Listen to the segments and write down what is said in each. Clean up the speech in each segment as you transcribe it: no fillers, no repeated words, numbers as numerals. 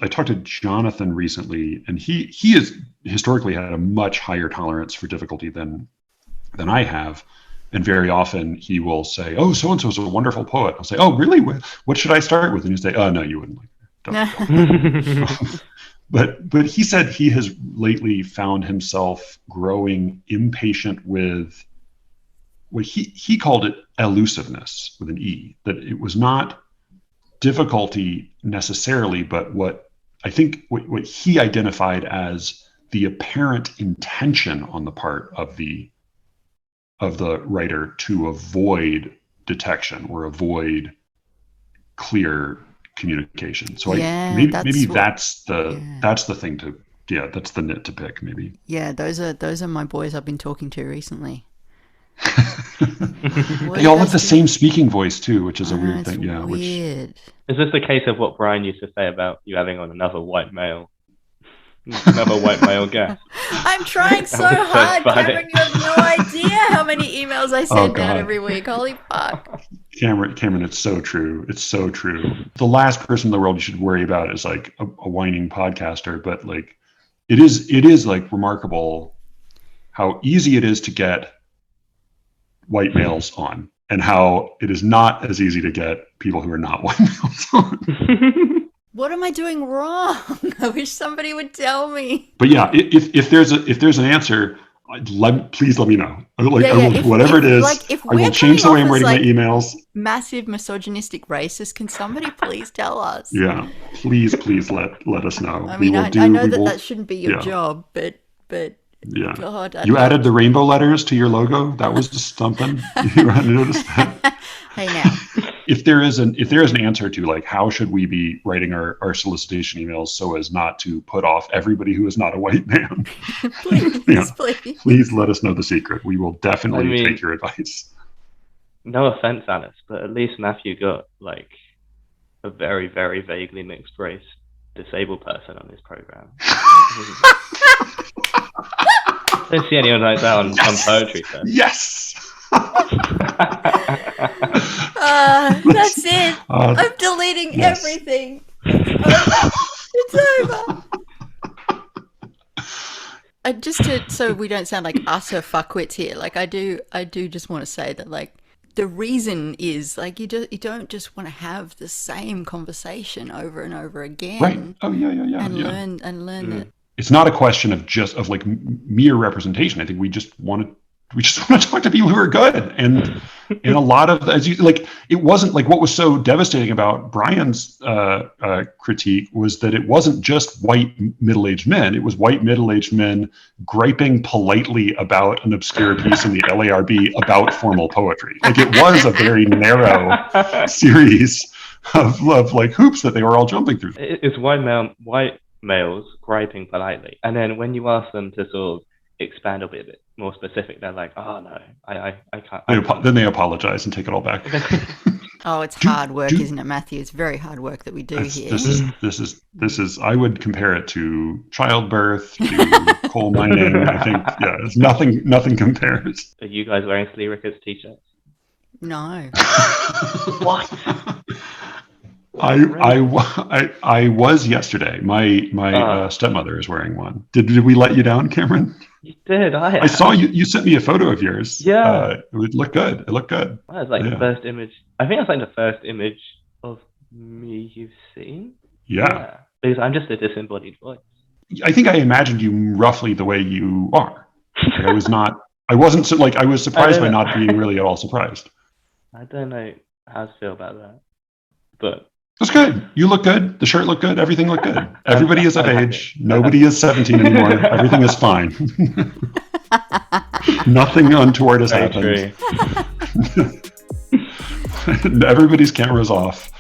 I talked to Jonathan recently, and he has historically had a much higher tolerance for difficulty than I have. And very often he will say, "Oh, so and so is a wonderful poet." I'll say, "Oh, really? What should I start with?" And he'll say, "Oh, no, you wouldn't like that. Don't." But he said he has lately found himself growing impatient with what he called it elusiveness with an E. That it was not difficulty necessarily, but what I think what he identified as the apparent intention on the part of the writer to avoid detection or avoid clear communication. So maybe that's the thing to that's the nit to pick maybe. Yeah, those are my boys I've been talking to recently. They all have the same speaking voice too, which is a weird thing. Yeah, weird. Is this the case of what Brian used to say about you having on another white male guest? I'm trying so hard, Cameron. You have no idea how many emails I send out every week. Holy fuck. Cameron, it's so true. It's so true. The last person in the world you should worry about is like a whining podcaster, but like it is like remarkable how easy it is to get white males on, and how it is not as easy to get people who are not white males on. What am I doing wrong? I wish somebody would tell me. But yeah, if there's an answer, please let me know. Whatever it is, I will change the way I'm writing my emails. Massive misogynistic racist. Can somebody please tell us? Yeah, please let us know. I mean, I know that shouldn't be your job, but. Yeah. God, you added the rainbow letters to your logo. That was just something. You hadn't noticed that. Hey now. If there is an answer to like how should we be writing our solicitation emails so as not to put off everybody who is not a white man, please let us know the secret. We will definitely take your advice. No offense, Alice, but at least Matthew got like a very, very vaguely mixed race disabled person on his program. I don't see anyone like that on poetry. So. Yes. That's it. I'm deleting everything. It's over. So we don't sound like utter fuckwits here. Like I do just want to say that like the reason is like you don't just want to have the same conversation over and over again. Right. Oh yeah. Learn that. It's not a question of like mere representation. I think we just want to talk to people who are good, and a lot of it wasn't like what was so devastating about Brian's critique was that it wasn't just white middle-aged men. It was white middle-aged men griping politely about an obscure piece in the LARB about formal poetry. Like it was a very narrow series of like hoops that they were all jumping through. It's white males griping politely, and then when you ask them to sort of expand a bit more specific, they're like, "Oh no, I can't." Then they apologize and take it all back. Oh, it's hard work, isn't it, Matthew? It's very hard work that we do here. This is. I would compare it to childbirth, to coal mining. I think, it's nothing compares. Are you guys wearing Slee Ricketts t-shirts? No. What? I was yesterday. My stepmother is wearing one. Did we let you down, Cameron? You did. I saw you. You sent me a photo of yours. Yeah. It looked good. It looked good. That was like the first image. I think that's like the first image of me you've seen. Yeah. Because I'm just a disembodied voice. I think I imagined you roughly the way you are. I wasn't I was surprised by not being really at all surprised. I don't know how to feel about that, but. It's good. You look good. The shirt looked good. Everything looked good. Everybody is of age. Nobody is 17 anymore. Everything is fine. Nothing untoward has happened. Everybody's camera's off.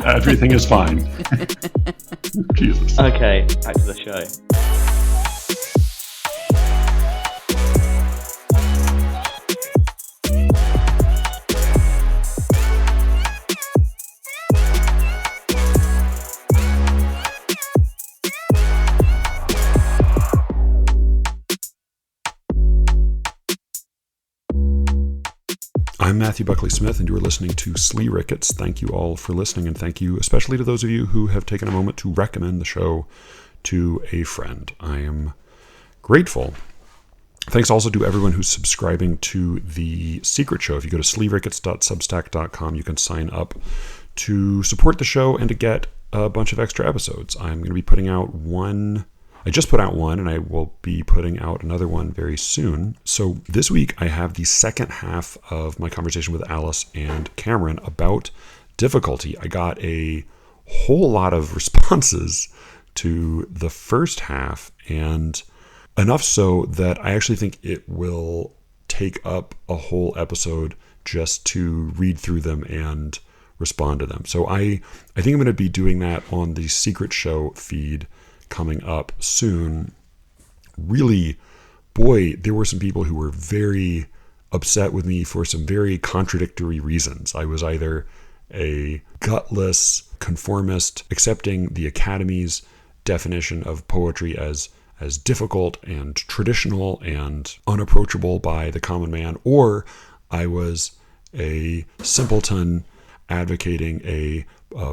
Everything is fine. Jesus. Okay, back to the show. I'm Matthew Buckley Smith, and you are listening to Slee Ricketts. Thank you all for listening, and thank you especially to those of you who have taken a moment to recommend the show to a friend. I am grateful. Thanks also to everyone who's subscribing to the Secret Show. If you go to sleerickets.substack.com, you can sign up to support the show and to get a bunch of extra episodes. I'm going to be putting out one. I just put out one, and I will be putting out another one very soon. So this week, I have the second half of my conversation with Alice and Cameron about difficulty. I got a whole lot of responses to the first half, and enough so that I actually think it will take up a whole episode just to read through them and respond to them. So I think I'm going to be doing that on the Secret Show feed coming up soon. Really, boy, there were some people who were very upset with me for some very contradictory reasons. I was either a gutless conformist, accepting the Academy's definition of poetry as difficult and traditional and unapproachable by the common man, or I was a simpleton advocating a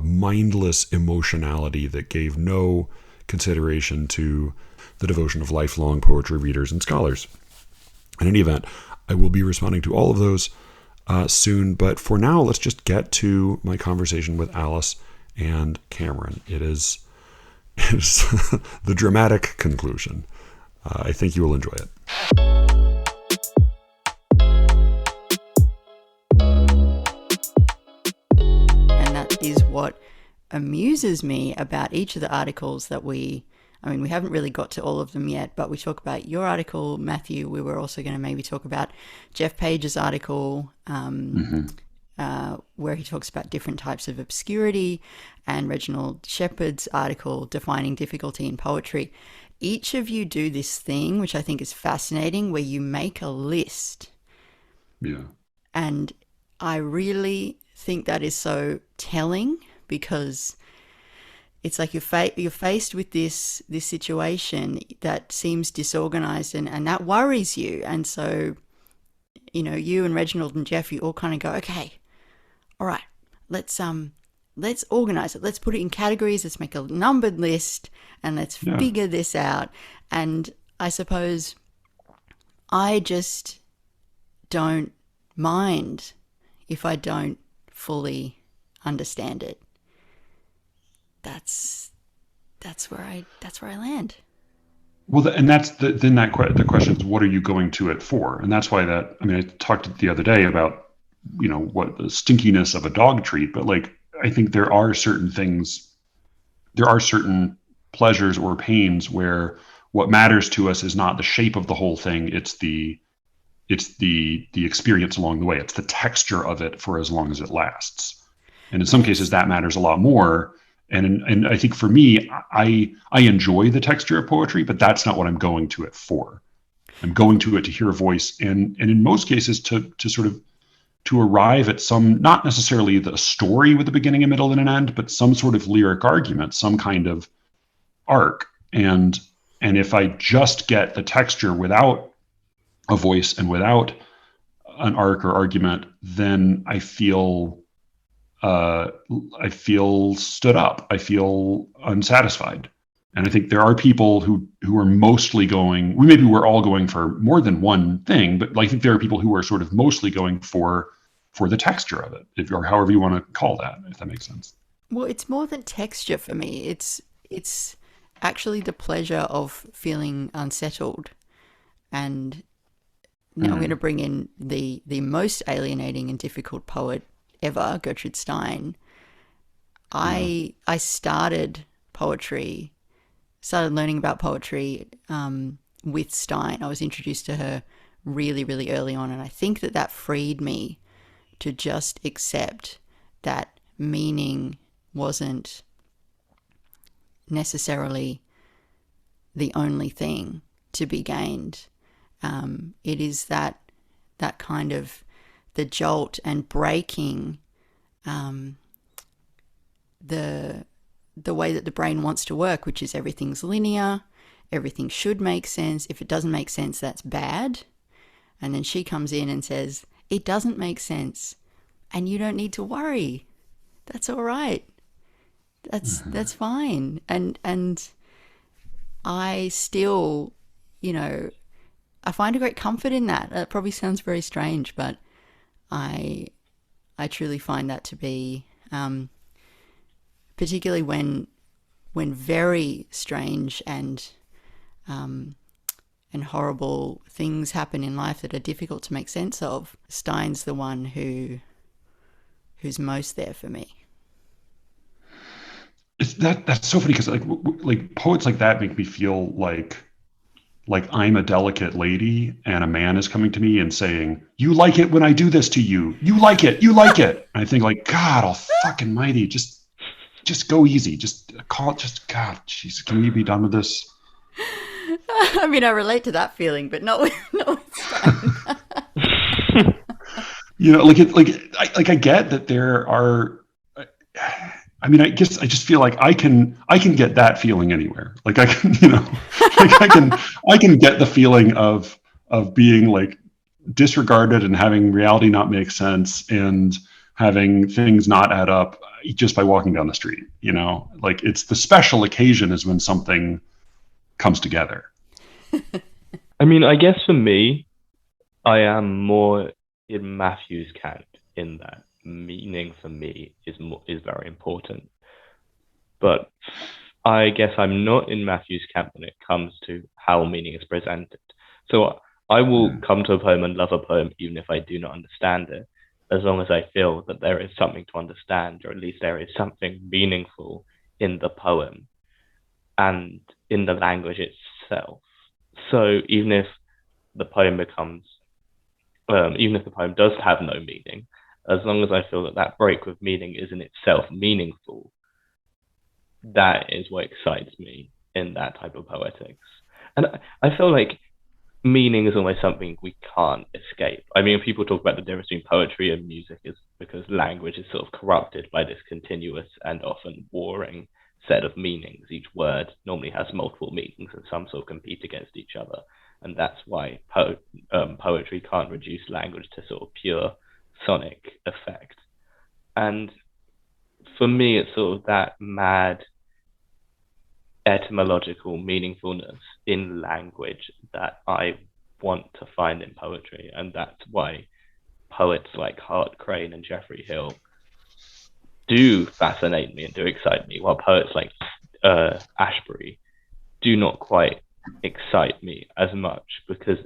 mindless emotionality that gave no consideration to the devotion of lifelong poetry readers and scholars. In any event, I will be responding to all of those soon, but for now, let's just get to my conversation with Alice and Cameron. It is the dramatic conclusion. I think you will enjoy it. And that is what amuses me about each of the articles that we haven't really got to all of them yet, but we talk about your article, Matthew. We were also going to maybe talk about Jeff Page's article, where he talks about different types of obscurity, and Reginald Shepard's article, Defining Difficulty in Poetry. Each of you do this thing, which I think is fascinating, where you make a list. Yeah. And I really think that is so telling, because it's like you're faced with this situation that seems disorganized, and that worries you. And so, you and Reginald and Jeff, you all kind of go, okay, all right, let's organize it. Let's put it in categories. Let's make a numbered list, and let's figure this out. And I suppose I just don't mind if I don't fully understand it. That's where I land. Well, and that's the question is, what are you going to it for? And that's why I talked the other day about, what the stinkiness of a dog treat, but I think there are certain pleasures or pains where what matters to us is not the shape of the whole thing. It's the experience along the way. It's the texture of it for as long as it lasts. And in some cases that matters a lot more. And I think for me, I enjoy the texture of poetry, but that's not what I'm going to it for. I'm going to it to hear a voice, and in most cases to sort of to arrive at some, not necessarily the story with a beginning, a middle, and an end, but some sort of lyric argument, some kind of arc. And if I just get the texture without a voice and without an arc or argument, then I feel stood up. I feel unsatisfied. And I think there are people who are mostly going, we're all going for more than one thing, but I think there are people who are sort of mostly going for the texture of it, or however you want to call that, if that makes sense. Well, it's more than texture for me. It's actually the pleasure of feeling unsettled. And now I'm going to bring in the most alienating and difficult poet ever, Gertrude Stein. I started learning about poetry with Stein. I was introduced to her really, really early on, and I think that freed me to just accept that meaning wasn't necessarily the only thing to be gained. It is that kind of the jolt and breaking the way that the brain wants to work, which is everything's linear, everything should make sense. If it doesn't make sense, that's bad. And then she comes in and says, it doesn't make sense, and you don't need to worry. That's all right. That's fine. And I still, I find a great comfort in that. It probably sounds very strange, but I truly find that to be, particularly when very strange and horrible things happen in life that are difficult to make sense of. Stein's the one who's most there for me. That's so funny because like poets like that make me feel like I'm a delicate lady and a man is coming to me and saying, "You like it when I do this to you. You like it. You like it." And I think like, God, all fucking mighty, just go easy. Just call it. Just God, jeez, can we be done with this? I mean, I relate to that feeling, but not with Stein. I get that there are. I mean, I guess I just feel like I can get that feeling anywhere. Like I can, I can get the feeling of being like disregarded and having reality not make sense and having things not add up just by walking down the street. Like it's the special occasion is when something comes together. I mean, I guess for me, I am more in Matthew's camp in that meaning for me is very important, but I guess I'm not in Matthew's camp when it comes to how meaning is presented. So I will come to a poem and love a poem even if I do not understand it, as long as I feel that there is something to understand, or at least there is something meaningful in the poem and in the language itself. So even if the poem does have no meaning, as long as I feel that break with meaning is in itself meaningful, that is what excites me in that type of poetics. And I feel like meaning is almost something we can't escape. I mean, people talk about the difference between poetry and music is because language is sort of corrupted by this continuous and often warring set of meanings. Each word normally has multiple meanings and some sort of compete against each other. And that's why poetry can't reduce language to sort of pure sonic effect. And for me, it's sort of that mad etymological meaningfulness in language that I want to find in poetry. And that's why poets like Hart Crane and Geoffrey Hill do fascinate me and do excite me, while poets like Ashbery do not quite excite me as much because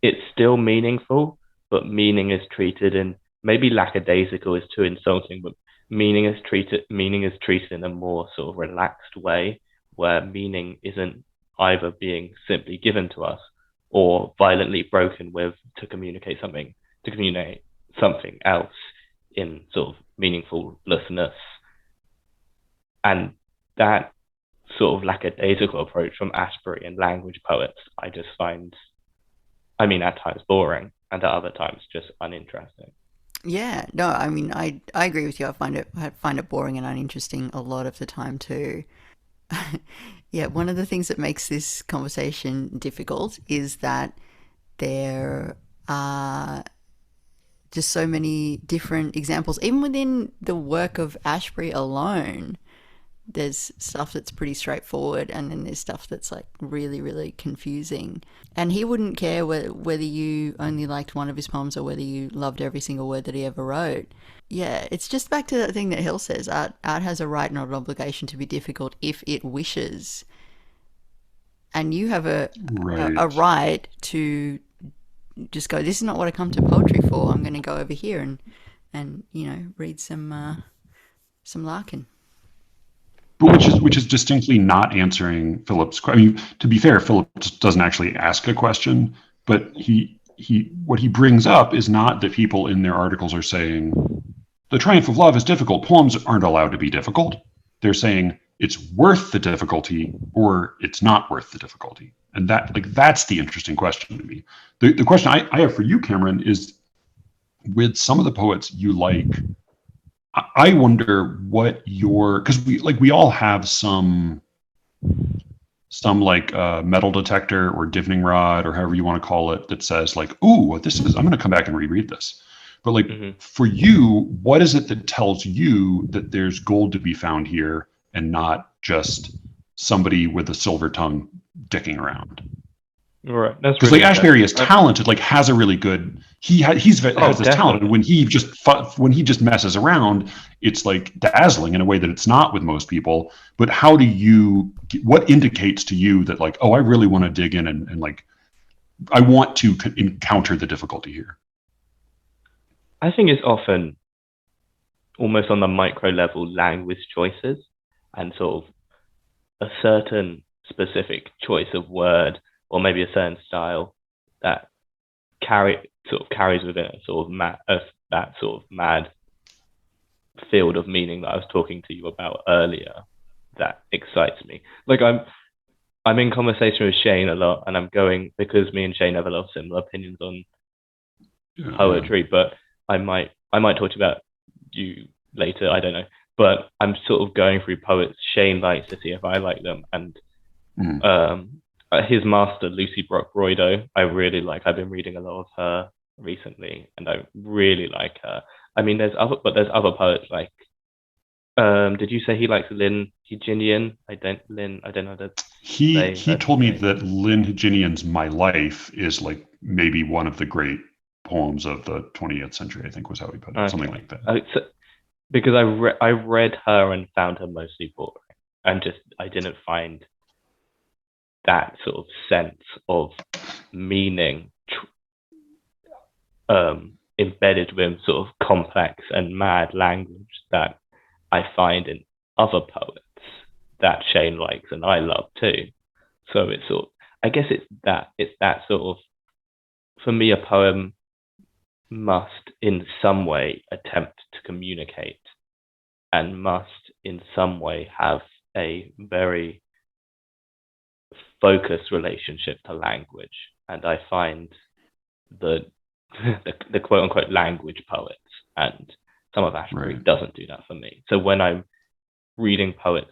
it's still meaningful, but meaning is treated in, maybe lackadaisical is too insulting, but meaning is treated in a more sort of relaxed way, where meaning isn't either being simply given to us or violently broken with to communicate something else in sort of meaningfulness. And that sort of lackadaisical approach from Ashbery and language poets, I just find, I mean, at times boring and at other times just uninteresting. Yeah, no, I mean, I agree with you. I find it boring and uninteresting a lot of the time too. Yeah, one of the things that makes this conversation difficult is that there are just so many different examples. Even within the work of Ashbery alone, there's stuff that's pretty straightforward, and then there's stuff that's like really, really confusing. And he wouldn't care whether you only liked one of his poems or whether you loved every single word that he ever wrote. Yeah, it's just back to that thing that Hill says, art has a right, not an obligation, to be difficult if it wishes. And you have a right to just go, this is not what I come to poetry for. I'm going to go over here and read some Larkin. Which is distinctly not answering Philip's question. I mean, to be fair, Philip doesn't actually ask a question, but what he brings up is not that people in their articles are saying the triumph of love is difficult. Poems aren't allowed to be difficult. They're saying it's worth the difficulty or it's not worth the difficulty. And that's the interesting question to me. The question I have for you, Cameron, is with some of the poets you like, I wonder what because we all have some some like metal detector or divining rod or however you want to call it that says like, "Ooh, this is, I'm going to come back and reread this." But like for you, what is it that tells you that there's gold to be found here and not just somebody with a silver tongue dicking around? Right. That's Because really like Ashbery is interesting. talented, like has a really good. Has this talent. When he just messes around, it's like dazzling in a way that it's not with most people. But how do you? What indicates to you that like, oh, I really want to dig in and like, I want to encounter the difficulty here? I think it's often almost on the micro level language choices and sort of a certain specific choice of word or maybe a certain style that carries within it sort of that sort of mad field of meaning that I was talking to you about earlier that excites me. Like I'm in conversation with Shane a lot, and I'm going because me and Shane have a lot of similar opinions on poetry, but I might talk to you about you later, I don't know. But I'm sort of going through poets Shane likes to see if I like them, and his master, Lucy Brock-Roydo, I really like. I've been reading a lot of her recently, and I really like her. I mean, there's other poets like. Did you say he likes Lynn Hejinian? I don't know that. He told me that Lynn Hejinian's "My Life" is like maybe one of the great poems of the 20th century. I think was how he put it, something like that. Because I read her and found her mostly boring, and I didn't find that sort of sense of meaning embedded with sort of complex and mad language that I find in other poets that Shane likes and I love too. So it's sort of, I guess it's that sort of, for me, a poem must in some way attempt to communicate and must in some way have a very focused relationship to language. And I find the quote unquote language poets, and some of Ashbery doesn't do that for me. So when I'm reading poets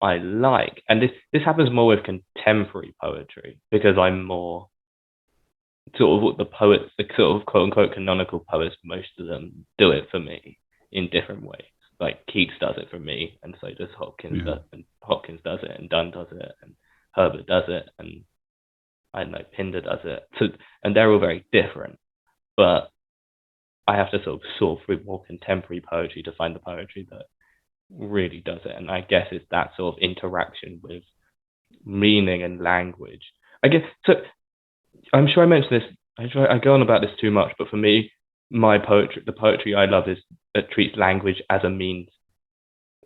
I like, and this happens more with contemporary poetry because I'm more sort of the poets, the sort of quote unquote canonical poets, most of them do it for me in different ways. Like Keats does it for me, and so does Hopkins. And Hopkins does it, and Donne does it, and Herbert does it, and I don't know, Pindar does it. So, and they're all very different. But I have to sort of sort through more contemporary poetry to find the poetry that really does it. And I guess it's that sort of interaction with meaning and language. I guess so. I'm sure I mentioned this. I go on about this too much, but for me, the poetry I love is that treats language as a means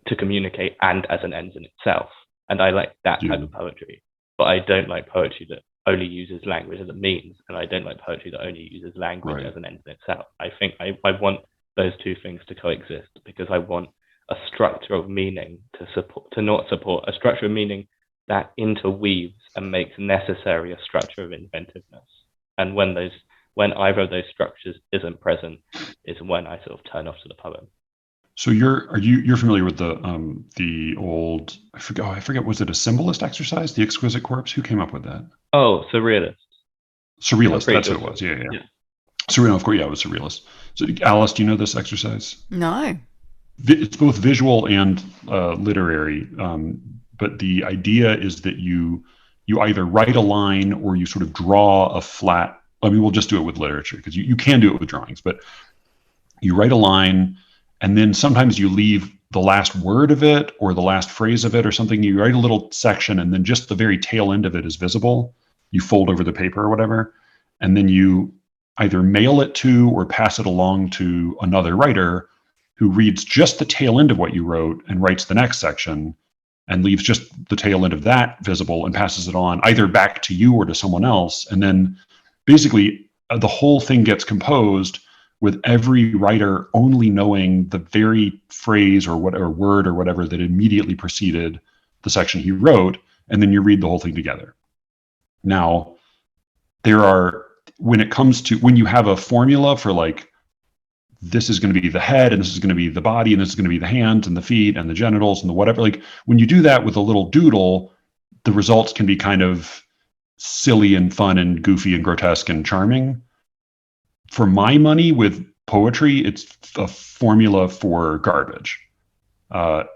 to communicate and as an end in itself. And I like that type of poetry. But I don't like poetry that only uses language as a means, and I don't like poetry that only uses language as an end in itself. I think I want those two things to coexist, because I want a structure of meaning to not support a structure of meaning that interweaves and makes necessary a structure of inventiveness. And when either of those structures isn't present, is when I sort of turn off to the poem. So you're familiar with the old, I forget, was it a symbolist exercise, the Exquisite Corpse? Who came up with that? Oh, Surrealist. Surrealist, that's what it was. Yeah. Surreal, of course, yeah, it was Surrealist. So Alice, do you know this exercise? No. It's both visual and literary, but the idea is that you either write a line or you sort of draw a flat. I mean, we'll just do it with literature because you can do it with drawings, but you write a line, and then sometimes you leave the last word of it or the last phrase of it or something. You write a little section, and then just the very tail end of it is visible. You fold over the paper or whatever, and then you either mail it to or pass it along to another writer who reads just the tail end of what you wrote and writes the next section and leaves just the tail end of that visible and passes it on either back to you or to someone else. And then basically the whole thing gets composed with every writer only knowing the very phrase or word or whatever that immediately preceded the section he wrote, and then you read the whole thing together. Now, when you have a formula for like, this is going to be the head, and this is going to be the body, and this is going to be the hands and the feet and the genitals and the whatever, like when you do that with a little doodle, the results can be kind of silly and fun and goofy and grotesque and charming. For my money, with poetry, it's a formula for garbage.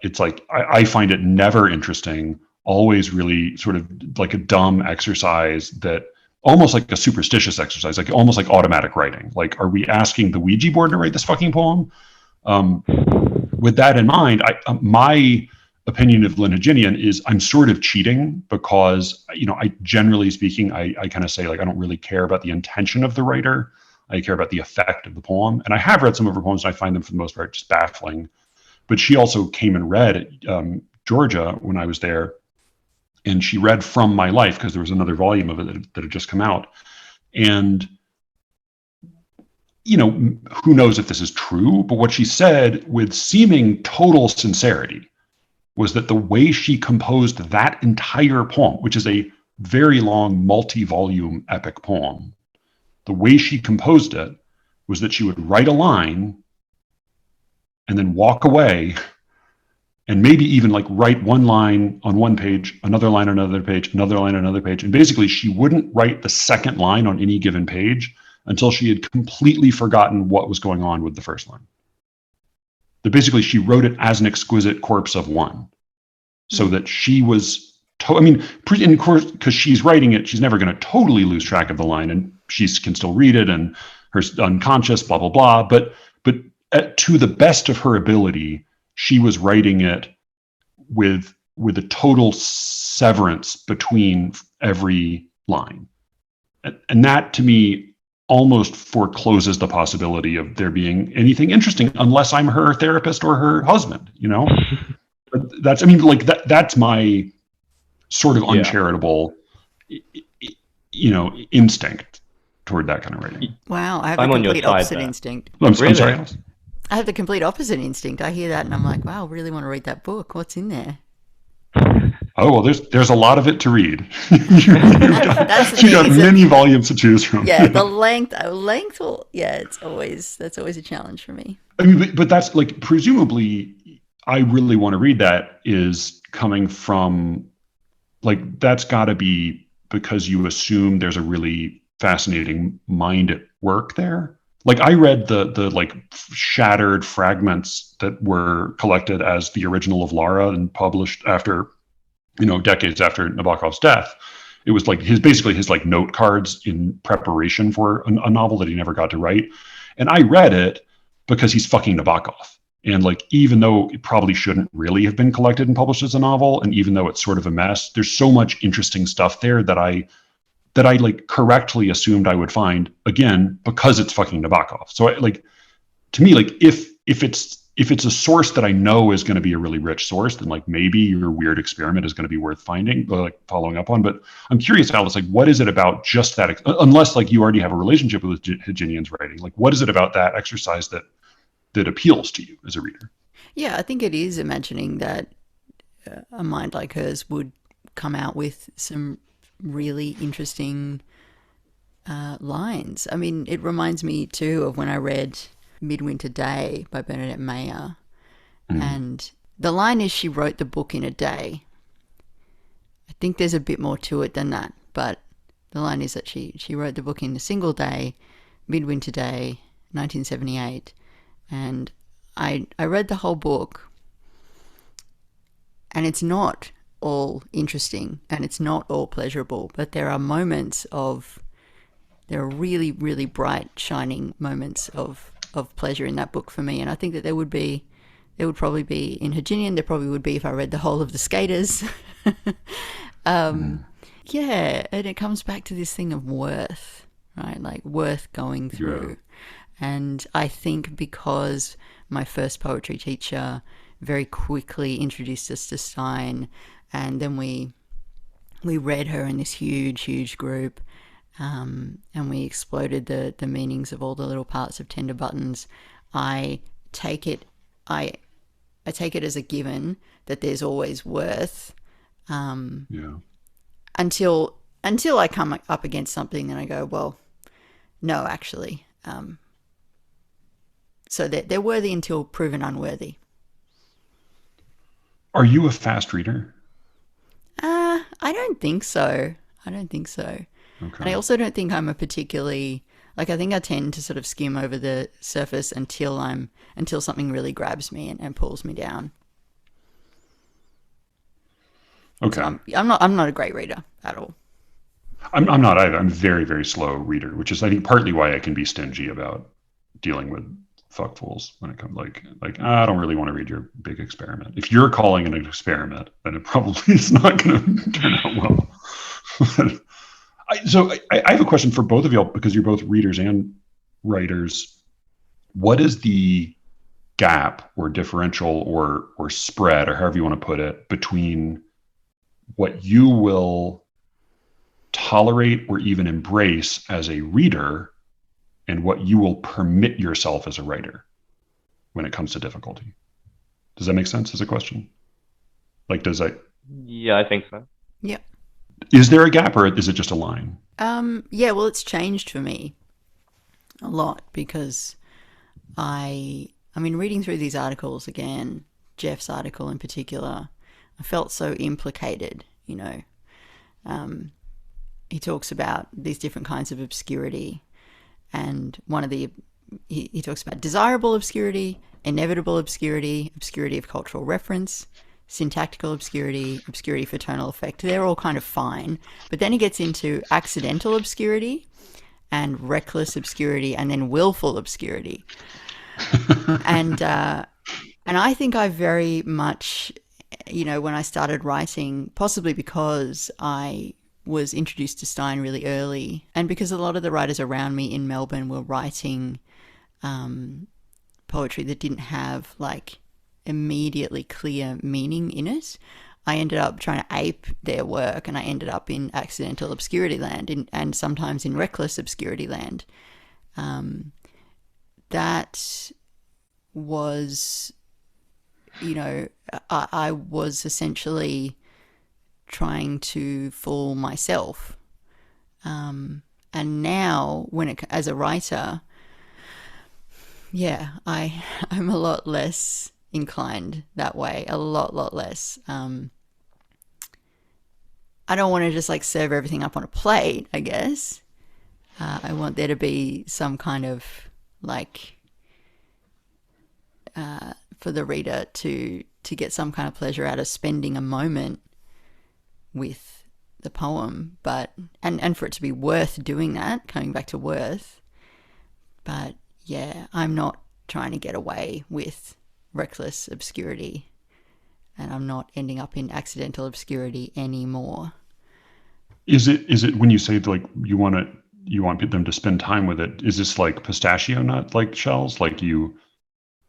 It's like I find it never interesting, always really sort of like a dumb exercise, that almost like a superstitious exercise, like almost like automatic writing. Like, are we asking the Ouija board to write this fucking poem? With that in mind, my opinion of Lynn Heginian is I'm sort of cheating, because, I generally speaking, I kind of say, like, I don't really care about the intention of the writer. I care about the effect of the poem. And I have read some of her poems, and I find them for the most part just baffling. But she also came and read at Georgia when I was there, and she read From My Life, because there was another volume of it that had just come out. And, who knows if this is true, but what she said with seeming total sincerity was that the way she composed that entire poem, which is a very long, multi-volume epic poem, the way she composed it was that she would write a line and then walk away, and maybe even like write one line on one page, another line on another page, another line on another page. And basically she wouldn't write the second line on any given page until she had completely forgotten what was going on with the first line. That basically she wrote it as an exquisite corpse of one, so that she was, in course, because she's writing it, she's never going to totally lose track of the line, and she can still read it, and her unconscious, blah, blah, blah. But to the best of her ability, she was writing it with a total severance between every line. And that, to me, almost forecloses the possibility of there being anything interesting, unless I'm her therapist or her husband, But that's my sort of uncharitable, instinct toward that kind of writing. Wow, I have I'm the on your complete side opposite there. instinct. I'm Really? sorry, Alice. I have the complete opposite instinct. I hear that and I'm like, wow, I really want to read that book. What's in there? Oh, well, there's a lot of it to read. That's the You got thing. many volumes to choose from. Yeah, the length will, that's always a challenge for me. But that's like, presumably, I really want to read that is coming from, like, that's got to be because you assume there's a really fascinating mind at work there. Like, I read the like shattered fragments that were collected as the original of Lara and published after, decades after Nabokov's death. It was like basically his like note cards in preparation for a novel that he never got to write. And I read it because he's fucking Nabokov. And like, even though it probably shouldn't really have been collected and published as a novel, and even though it's sort of a mess, there's so much interesting stuff there that I like correctly assumed I would find, again, because it's fucking Nabokov. So to me, like, if it's a source that I know is going to be a really rich source, then like maybe your weird experiment is going to be worth finding, or like following up on. But I'm curious, Alice, like, what is it about just that, unless like you already have a relationship with Heginian's writing, like what is it about that exercise that appeals to you as a reader? Yeah, I think it is imagining that a mind like hers would come out with some really interesting lines. I mean, it reminds me too of when I read Midwinter Day by Bernadette Mayer. And the line is she wrote the book in a day. I think there's a bit more to it than that, but the line is that she wrote the book in a single day, Midwinter Day, 1978. And I read the whole book, and it's not all interesting and it's not all pleasurable, but there are really, really bright, shining moments of pleasure in that book for me. And I think that there would probably be in Heginian, there probably would be if I read the whole of The Skaters. Yeah, and it comes back to this thing of worth, right? Like worth going through. Yeah. And I think because my first poetry teacher very quickly introduced us to Stein, and then we read her in this huge, huge group, and we exploded the meanings of all the little parts of Tender Buttons. I take it as a given that there's always worth. Until I come up against something and I go, well, no, actually. So they're worthy until proven unworthy. Are you a fast reader? I don't think so. I don't think so. And I Okay. also don't think I'm a particularly like I think I tend to sort of skim over the surface until something really grabs me and pulls me down. So Okay. I'm not a great reader at all. I'm not either. I'm a very, very slow reader, which is I think partly why I can be stingy about dealing with fuckfuls when it comes I don't really want to read your big experiment. If you're calling it an experiment, then it probably is not going to turn out well. I have a question for both of y'all because you're both readers and writers. What is the gap or differential or spread or however you want to put it between what you will tolerate or even embrace as a reader and what you will permit yourself as a writer when it comes to difficulty? Does that make sense as a question? Like, Yeah, I think so. Yeah. is there a gap or is it just a line? Yeah, well, it's changed for me a lot because I mean, reading through these articles again, Jeff's article in particular, I felt so implicated, you know. He talks about these different kinds of obscurity, and he talks about desirable obscurity, inevitable obscurity, obscurity of cultural reference, syntactical obscurity, obscurity for tonal effect. They're all kind of fine. But then he gets into accidental obscurity and reckless obscurity and then willful obscurity. And I think I very much, you know, when I started writing, possibly because I was introduced to Stein really early, and because a lot of the writers around me in Melbourne were writing poetry that didn't have like immediately clear meaning in it, I ended up trying to ape their work, and I ended up in accidental obscurity land and sometimes in reckless obscurity land. That was, you know, I was essentially trying to fool myself. And now, as a writer, yeah, I'm a lot less inclined that way, a lot less. I don't want to just like serve everything up on a plate, I guess. I want there to be some kind of like for the reader to get some kind of pleasure out of spending a moment with the poem, but and for it to be worth doing that, coming back to worth. But yeah, I'm not trying to get away with reckless obscurity, and I'm not ending up in accidental obscurity anymore. Is it when you say like you want them to spend time with it? Is this like pistachio nut like shells? Like you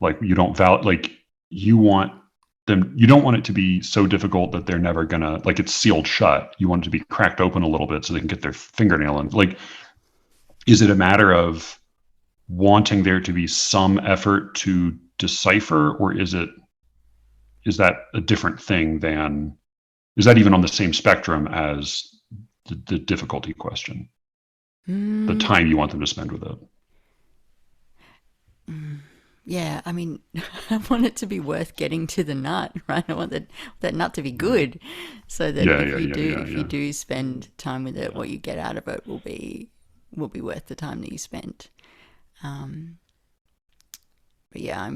don't like you want them, you don't want it to be so difficult that they're never gonna, like, it's sealed shut. You want it to be cracked open a little bit so they can get their fingernail in. Like, is it a matter of wanting there to be some effort to decipher, or is that a different thing than, is that even on the same spectrum as the difficulty question? The time you want them to spend with it. Yeah, I mean, I want it to be worth getting to the nut, right? I want that nut to be good, so that if you do spend time with it, what you get out of it will be worth the time that you spent. But yeah,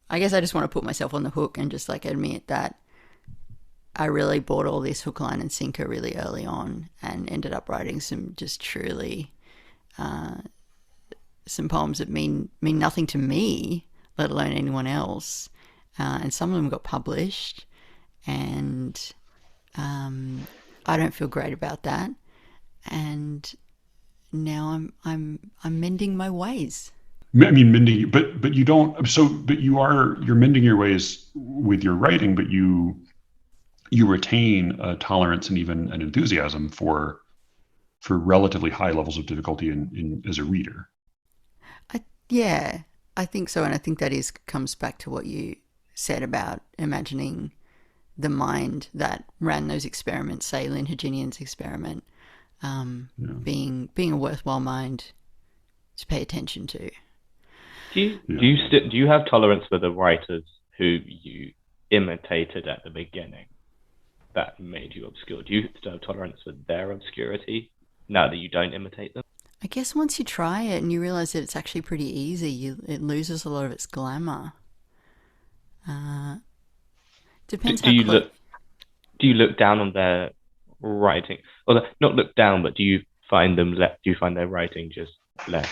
I guess I just want to put myself on the hook and just like admit that I really bought all this hook, line, and sinker really early on, and ended up writing some just truly. Some poems that mean nothing to me, let alone anyone else, and some of them got published, and I don't feel great about that. And now I'm mending my ways. I mean, mending, but you don't. So, but you're mending your ways with your writing, but you retain a tolerance and even an enthusiasm for relatively high levels of difficulty in as a reader. Yeah, I think so, and I think that comes back to what you said about imagining the mind that ran those experiments, say Lynn Haginian's experiment, being a worthwhile mind to pay attention to. Do you have tolerance for the writers who you imitated at the beginning? that made you obscure? Do you still have tolerance for their obscurity now that you don't imitate them? I guess once you try it and you realize that it's actually pretty easy, it loses a lot of its glamour. Depends Do how you close. look down on their writing, or not look down, but do you find their writing just less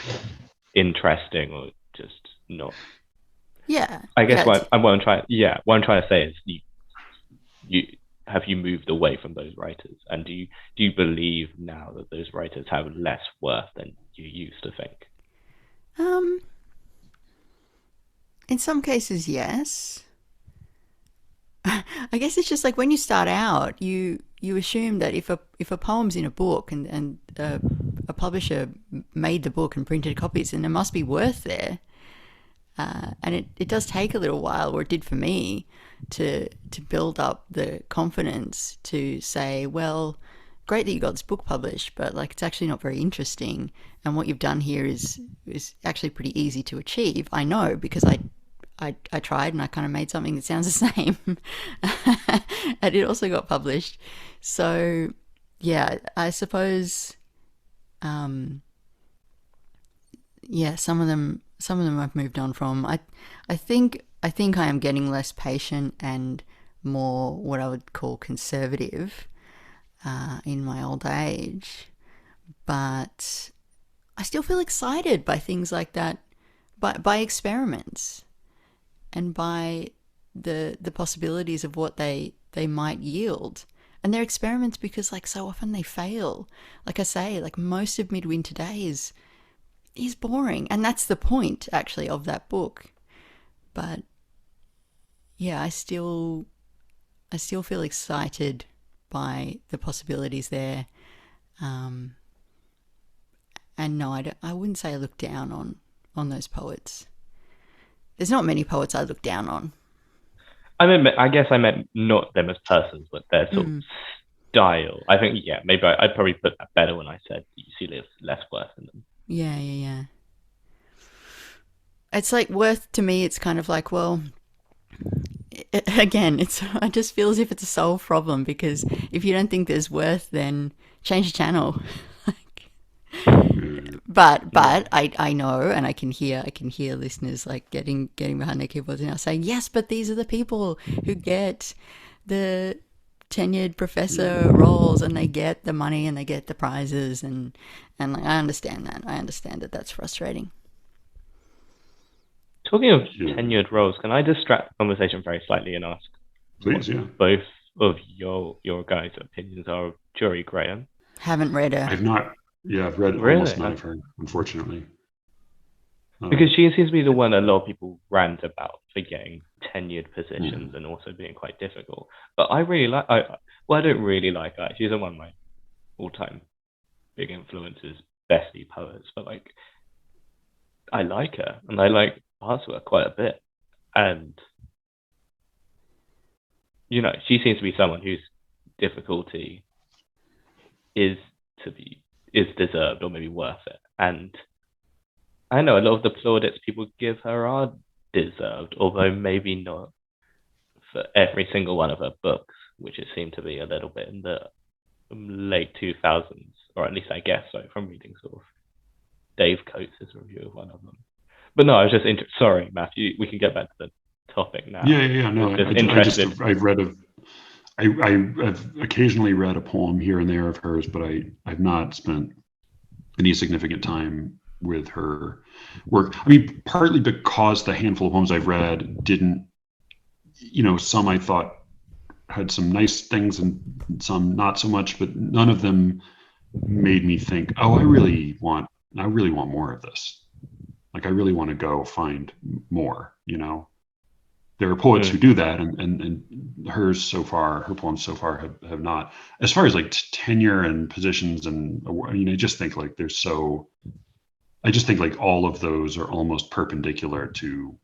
interesting, or just not? Yeah, I guess yeah. what I'm trying to say is you have you moved away from those writers, and do you believe now that those writers have less worth than you used to think? Um, in some cases, yes. I guess it's just like when you start out, you assume that if a poem's in a book and a publisher made the book and printed copies, then there must be worth there. And it does take a little while, or it did for me, to build up the confidence to say, well, great that you got this book published, but like it's actually not very interesting. And what you've done here is actually pretty easy to achieve. I know because I tried and I kind of made something that sounds the same, and it also got published. So yeah, I suppose yeah, some of them I've moved on from. I think I am getting less patient and more what I would call conservative in my old age, but I still feel excited by things like that, by experiments and by the possibilities of what they might yield. And they're experiments because like so often they fail. Like I say, like most of Midwinter Day is boring, and that's the point actually of that book. But yeah, I still feel excited by the possibilities there. Um, and no, I wouldn't say I look down on those poets. There's not many poets I look down on. I guess I meant not them as persons, but their sort of Mm. style. I think, yeah, maybe I'd probably put that better when I said you see less worth in them. Yeah, yeah, yeah. It's like worth to me. It's kind of like, well, again, it's I just feel as if it's a soul problem because if you don't think there's worth, then change the channel. Like, but I know and I can hear listeners like getting behind their keyboards and now saying yes, but these are the people who get the tenured professor roles and they get the money and they get the prizes and like I understand that. I understand that that's frustrating. Talking of Yeah. tenured roles, can I distract the conversation very slightly and ask Please, yeah. both of your guys' opinions are of Jory Graham? Haven't read her. I've not. Yeah, I've read Really? almost none of her, unfortunately. Because she seems to be the one a lot of people rant about for getting tenured positions and also being quite difficult. But I really like. I don't really like her. She's one of my all-time big influences, bestie poets. But like, I like her and I like parts of her quite a bit. And she seems to be someone whose difficulty is deserved or maybe worth it. And I know a lot of the plaudits people give her are deserved, although maybe not for every single one of her books, which it seemed to be a little bit in the late 2000s, or at least I guess so from reading sort of Dave Coates' review of one of them. But no, I was just sorry, Matthew. We can get back to the topic now. Yeah. No, I've occasionally read a poem here and there of hers, but I've not spent any significant time with her work. I mean, partly because the handful of poems I've read didn't, some I thought had some nice things and some not so much, but none of them made me think, oh, I really want more of this. Like I really want to go find more, There are poets who do that, and her poems so far have not. As far as like tenure and positions, and I just think like I just think like all of those are almost perpendicular to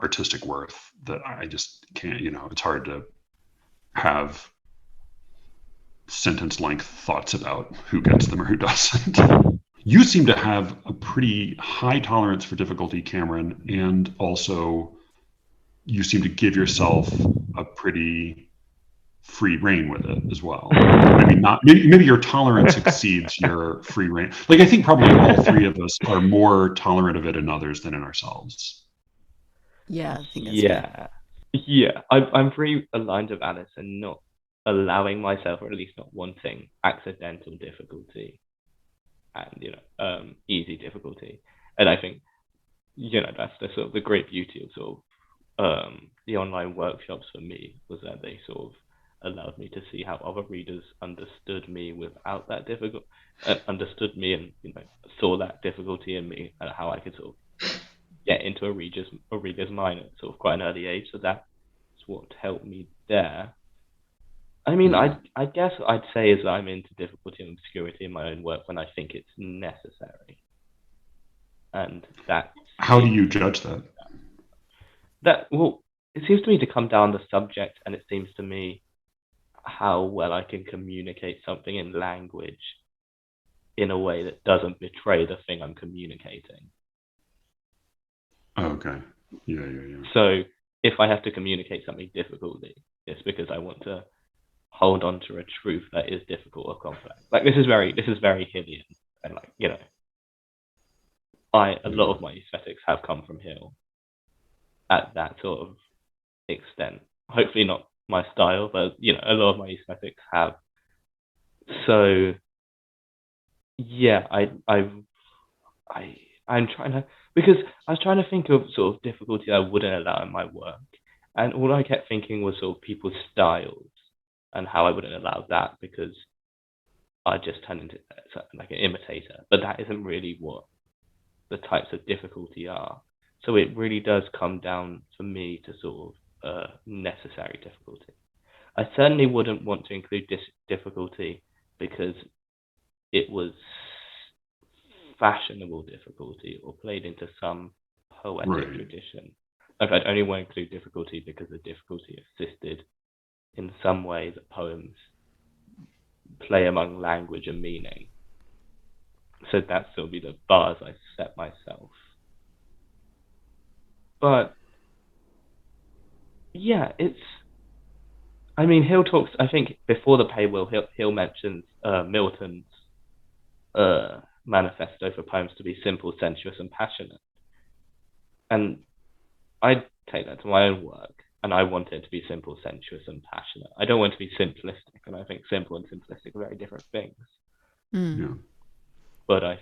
artistic worth that I just can't. It's hard to have sentence length thoughts about who gets them or who doesn't. You seem to have a pretty high tolerance for difficulty, Cameron, and also you seem to give yourself a pretty free reign with it as well. Maybe not. Maybe your tolerance exceeds your free reign. Like I think probably all three of us are more tolerant of it in others than in ourselves. Yeah, I think that's fair. Yeah. I'm very aligned with Alice and not allowing myself, or at least not wanting, accidental difficulty and easy difficulty. And I think that's the sort of the great beauty of sort of the online workshops for me, was that they sort of allowed me to see how other readers understood me without that understood me and saw that difficulty in me, and how I could sort of get into a reader's mind at sort of quite an early age. So that's what helped me there. I mean, I guess I'd say is I'm into difficulty and obscurity in my own work when I think it's necessary, and that. How do you judge that? Well, it seems to me to come down the subject, and it seems to me how well I can communicate something in language in a way that doesn't betray the thing I'm communicating. Oh, okay. Yeah. So if I have to communicate something difficultly, it's because I want to hold on to a truth that is difficult or complex. Like this is very Hillian, and a lot of my aesthetics have come from Hill at that sort of extent. Hopefully not my style, but a lot of my aesthetics have. So yeah, I'm trying to, because I was trying to think of sort of difficulty I wouldn't allow in my work, and all I kept thinking was sort of people's styles and how I wouldn't allow that, because I just turn into like an imitator. But that isn't really what the types of difficulty are. So it really does come down for me to sort of necessary difficulty. I certainly wouldn't want to include difficulty because it was fashionable difficulty or played into some poetic tradition. Like I'd only want to include difficulty because the difficulty assisted in some way that poems play among language and meaning. So that still be the bars I set myself. But yeah, Hill talks, I think before the paywall, Hill mentions Milton's manifesto for poems to be simple, sensuous, and passionate. And I take that to my own work, and I want it to be simple, sensuous, and passionate. I don't want it to be simplistic, and I think simple and simplistic are very different things. Yeah. But I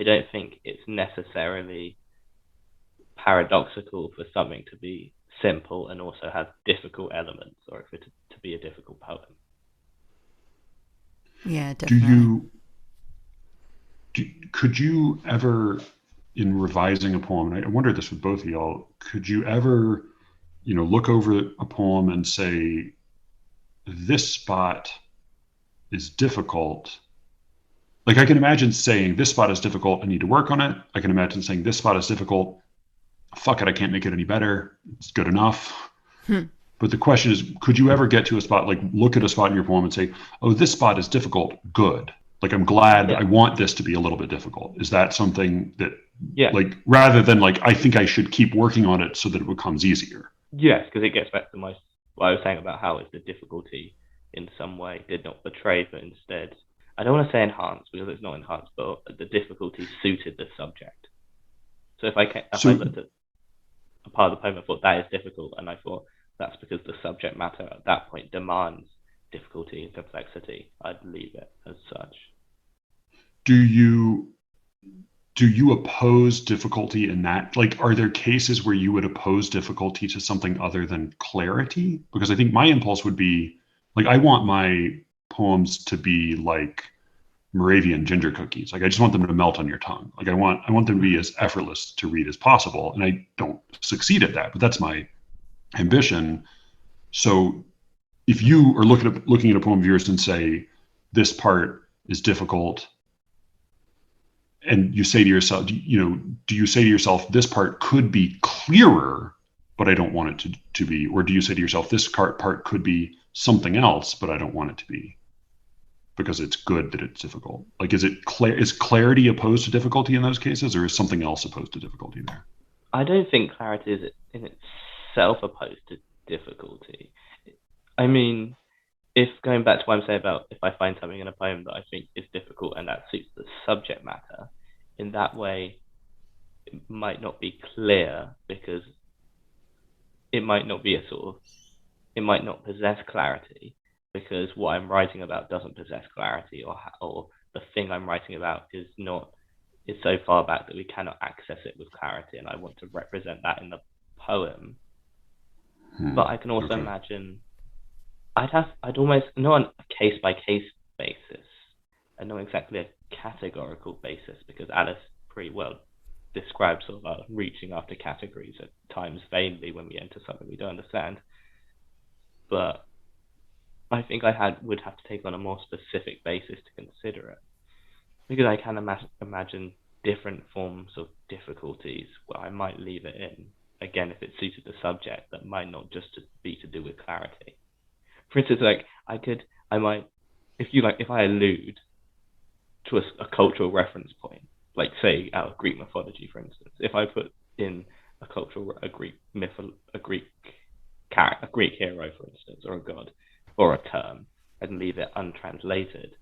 don't think it's necessarily paradoxical for something to be simple and also have difficult elements, or for it to be a difficult poem. Yeah, definitely. Could you ever, in revising a poem, and I wonder this with both of y'all, could you ever, look over a poem and say, this spot is difficult? Like I can imagine saying, this spot is difficult, I need to work on it. I can imagine saying, this spot is difficult, fuck it, I can't make it any better, it's good enough. But the question is, could you ever get to a spot, like look at a spot in your poem and say, oh, this spot is difficult, good. Like I'm glad, I want this to be a little bit difficult. Is that something that, like, rather than like, I think I should keep working on it so that it becomes easier? Yes, because it gets back to what I was saying about how it's the difficulty in some way did not betray, but instead, I don't want to say enhanced because it's not enhanced, but the difficulty suited the subject. So if I looked at a part of the poem, I thought that is difficult, and I thought that's because the subject matter at that point demands difficulty and complexity, I'd leave it as such. Do you oppose difficulty in that? Like, are there cases where you would oppose difficulty to something other than clarity? Because I think my impulse would be, like, I want my poems to be like Moravian ginger cookies. Like, I just want them to melt on your tongue. Like, I want them to be as effortless to read as possible. And I don't succeed at that, but that's my ambition. So if you are looking at a poem of yours and say, this part is difficult, and you say to yourself, do you say to yourself, this part could be clearer, but I don't want it to be? Or do you say to yourself, this part could be something else, but I don't want it to be, because it's good that it's difficult? Like, is clarity opposed to difficulty in those cases, or is something else opposed to difficulty there? I don't think clarity is in itself opposed to difficulty. I mean, if going back to what I'm saying about if I find something in a poem that I think is difficult and that suits the subject matter, in that way, it might not be clear because it might not be it might not possess clarity because what I'm writing about doesn't possess clarity, or the thing I'm writing about is so far back that we cannot access it with clarity, and I want to represent that in the poem. But I can also imagine I'd almost not on a case by case basis, and not exactly a categorical basis, because Alice pretty well describes sort of reaching after categories at times vainly when we enter something we don't understand. But I think I would have to take on a more specific basis to consider it, because I can imagine different forms of difficulties where I might leave it in, again, if it suited the subject, that might not just be to do with clarity. For instance, like if I allude to a cultural reference point, like say out of Greek mythology, for instance, if I put in a Greek hero, for instance, or a god, or a term, and leave it untranslated,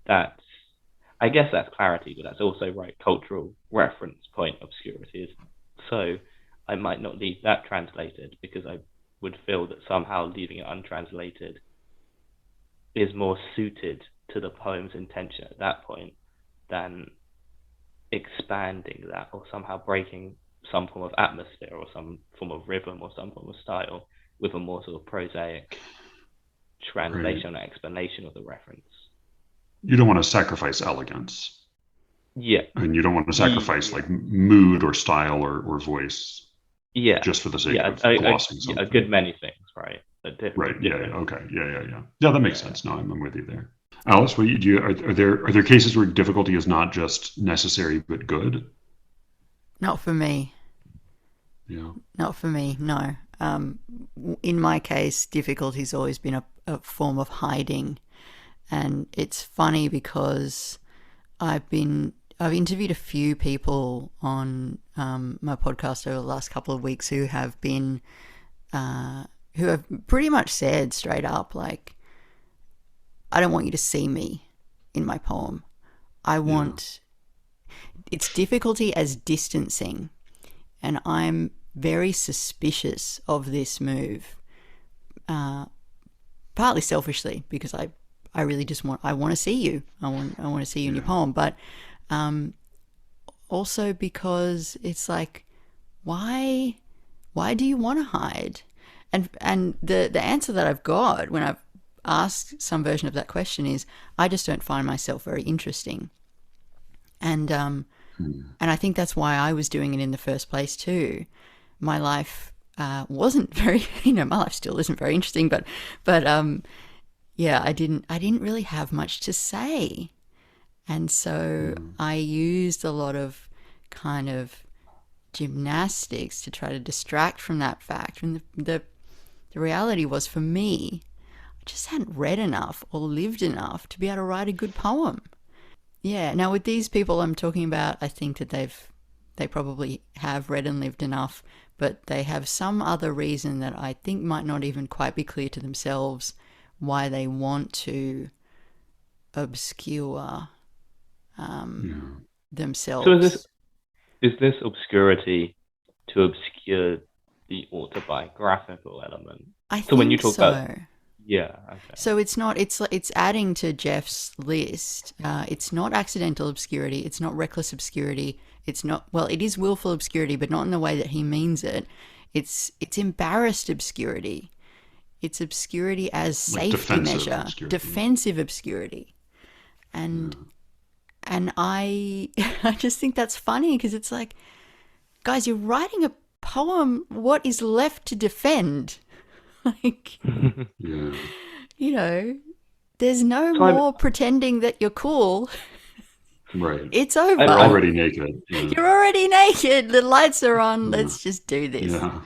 I guess that's clarity, but that's also cultural reference point obscurity, isn't it? So I might not leave that translated because I would feel that somehow leaving it untranslated is more suited to the poem's intention at that point than expanding that or somehow breaking some form of atmosphere or some form of rhythm or some form of style with a more sort of prosaic translation or explanation of the reference. You don't want to sacrifice elegance. Yeah. And you don't want to sacrifice like mood or style or voice. Yeah. Just for the sake of glossing something. A good many things, right? Right. Yeah. Okay. Yeah. Yeah, that makes sense. No, I'm with you there. Alice, are there cases where difficulty is not just necessary but good? Not for me. Yeah. Not for me. No. In my case, difficulty's always been a form of hiding, and it's funny because I've interviewed a few people on my podcast over the last couple of weeks who have pretty much said straight up, like, I don't want you to see me in my poem. It's difficulty as distancing, and I'm very suspicious of this move, partly selfishly because I really just want to see you. I want to see you in your poem, but also because it's like, why do you want to hide? And the answer that I've got when I've asked some version of that question is, I just don't find myself very interesting. And I think that's why I was doing it in the first place too. My life wasn't very, my life still isn't very interesting, but yeah, I didn't really have much to say. And so I used a lot of kind of gymnastics to try to distract from that fact. And the reality was, for me, I just hadn't read enough or lived enough to be able to write a good poem. Yeah. Now with these people I'm talking about, I think that they probably have read and lived enough, but they have some other reason that I think might not even quite be clear to themselves why they want to obscure themselves. So is this obscurity to obscure the autobiographical element? I think when you talk about, yeah. Okay. So it's adding to Jeff's list. It's not accidental obscurity. It's not reckless obscurity. It's not, well, it is willful obscurity, but not in the way that he means it. It's embarrassed obscurity. It's obscurity as safety measure, defensive obscurity. And I just think that's funny because it's like, guys, you're writing a poem. What is left to defend? Like, there's no more pretending that you're cool. Right. It's over. You're already naked. Yeah. You're already naked. The lights are on. Let's just do this. Yeah.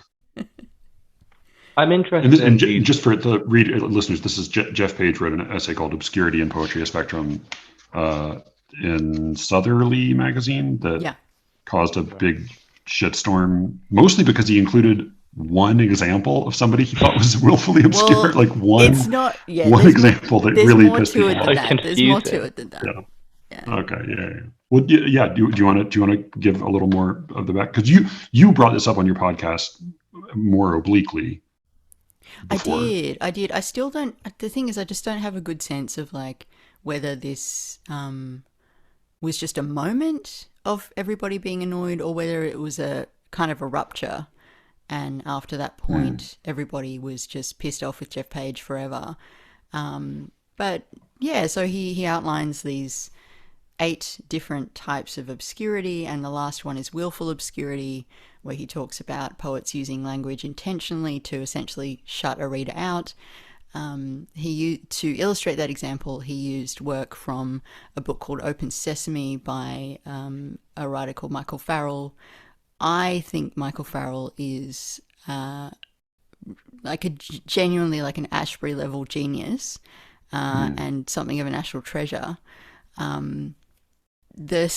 I'm interested. And just for the listeners, this is Jeff Page wrote an essay called "Obscurity in Poetry: A Spectrum" in Southerly magazine that caused a big shitstorm, mostly because he included one example of somebody he thought was willfully obscure? Well, Like one it's not. Yeah, one example that there's really more pissed to people it off. than Like that. There's more to confusing. it than that. Yeah. Yeah. Okay. Yeah. Well, yeah. Do you want to give a little more of the back? Because you brought this up on your podcast more obliquely before. I did. I still don't. The thing is, I just don't have a good sense of like whether this was just a moment of everybody being annoyed, or whether it was a kind of a rupture, and after that point, everybody was just pissed off with Jeff Page forever. But yeah, so he outlines these 8 different types of obscurity, and the last one is willful obscurity, where he talks about poets using language intentionally to essentially shut a reader out. To illustrate that example, he used work from a book called Open Sesame by a writer called Michael Farrell. I think Michael Farrell is genuinely like an Ashbery level genius, and something of a national treasure. The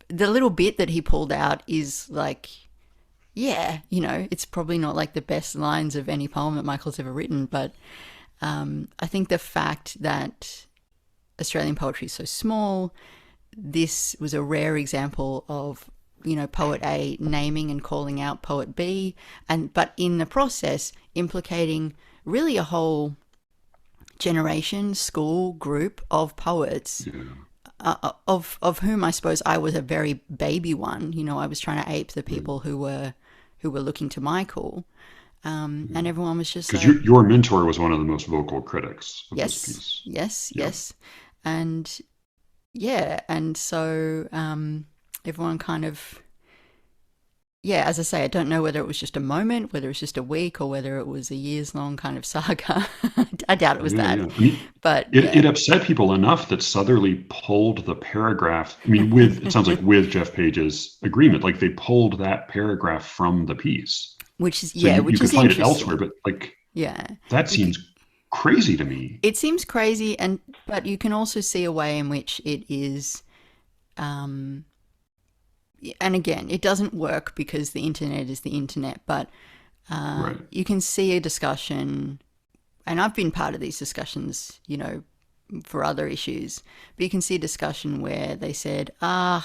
little bit that he pulled out is like, yeah, it's probably not like the best lines of any poem that Michael's ever written, but I think the fact that Australian poetry is so small, this was a rare example of poet A naming and calling out poet B, but in the process implicating really a whole generation, school group of poets. Yeah. Of whom I suppose I was a very baby one. I was trying to ape the people who were looking to Michael, and everyone was just Because like, your mentor was one of the most vocal critics of this piece. Yes, and yeah, and so everyone kind of, yeah, as I say, I don't know whether it was just a moment, whether it was just a week, or whether it was a years-long kind of saga. I doubt it was that. Yeah. I mean, but it upset people enough that Southerly pulled the paragraph. I mean, it sounds like with Jeff Page's agreement, like they pulled that paragraph from the piece. Which is So which you is could find it interesting. elsewhere, but like Yeah, that seems crazy to me. it seems crazy, but you can also see a way in which it is. And again, it doesn't work because the internet is the internet, but Right. you can see a discussion, and I've been part of these discussions, for other issues, but you can see a discussion where they said, where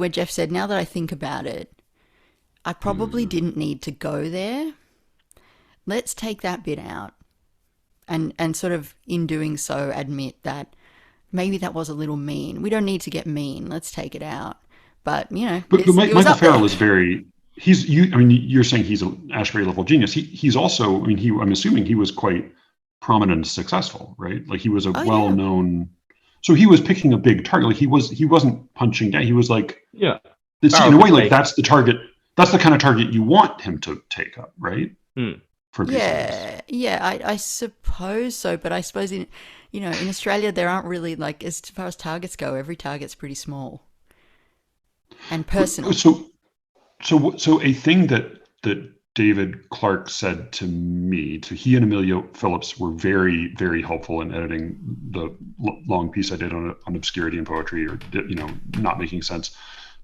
Jeff said, now that I think about it, I probably didn't need to go there. Let's take that bit out. And sort of in doing so admit that maybe that was a little mean. We don't need to get mean. Let's take it out. But But it was Michael up Farrell there. is very. I mean, you're saying he's an Ashbery level genius. He's also. I mean, I'm assuming he was quite prominent and successful, right? Like he was a well-known. So he was picking a big target. Like he wasn't punching down. He was like. Yeah. It's, in a way, like that's the target. That's the kind of target you want him to take up, right? For I suppose so. But I suppose in Australia there aren't really, like, as far as targets go, every target's pretty small and personal. So a thing that David Clark said to me, he and Emilio Phillips were very, very helpful in editing the long piece I did on obscurity in poetry, or not making sense.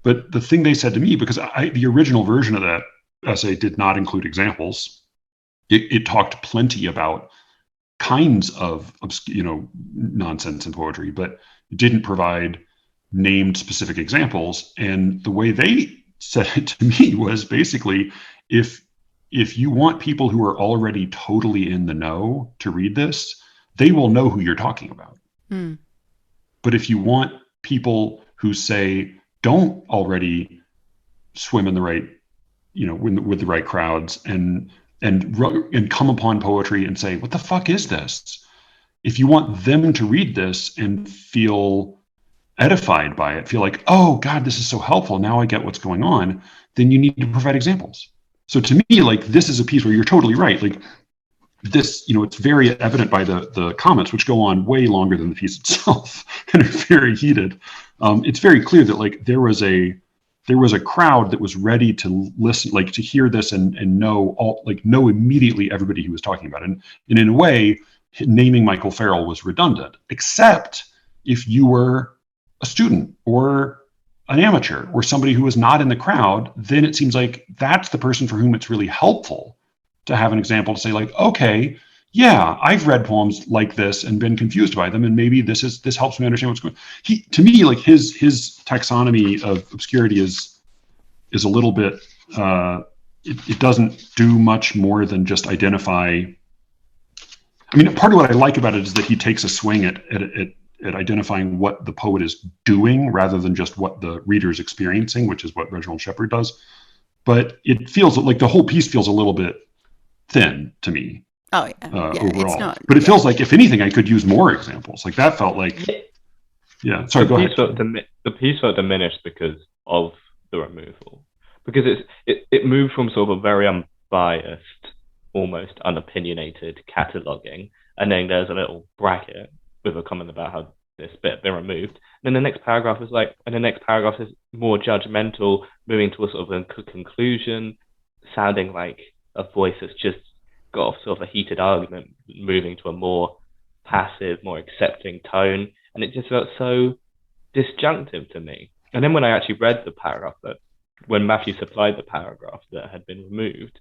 But the thing they said to me, because the original version of that essay did not include examples. It talked plenty about kinds of nonsense in poetry, but didn't provide named specific examples. And the way they said it to me was basically, if you want people who are already totally in the know to read this, they will know who you're talking about. But if you want people who say don't already swim in the right, with the right crowds and come upon poetry and say, what the fuck is this? If you want them to read this and feel edified by it, feel like, oh God, this is so helpful, now I get what's going on, then you need to provide examples. So to me, like, this is a piece where you're totally right. Like this, it's very evident by the comments, which go on way longer than the piece itself and are very heated. It's very clear that like there was a crowd that was ready to listen, like to hear this and know immediately everybody he was talking about. And in a way, naming Michael Farrell was redundant, except if you were a student or an amateur or somebody who is not in the crowd, then it seems like that's the person for whom it's really helpful to have an example to say, like, okay, yeah, I've read poems like this and been confused by them, and maybe this helps me understand what's going on. To me, like his taxonomy of obscurity is a little bit it doesn't do much more than just identify. I mean, part of what I like about it is that he takes a swing at identifying what the poet is doing rather than just what the reader is experiencing, which is what Reginald Shepard does. But it feels like the whole piece feels a little bit thin to me. Oh yeah, overall. It's not, but it feels like, if anything, I could use more examples. Like that felt like, yeah. Sorry, go ahead. The piece felt diminished because of the removal, because it moved from sort of a very unbiased, almost unopinionated cataloging, and then there's a little bracket with a comment about how this bit had been removed. And then the next paragraph is more judgmental, moving to a sort of a conclusion, sounding like a voice that's just got off sort of a heated argument, moving to a more passive, more accepting tone. And it just felt so disjunctive to me. And then when I actually read the paragraph, that when Matthew supplied the paragraph that had been removed,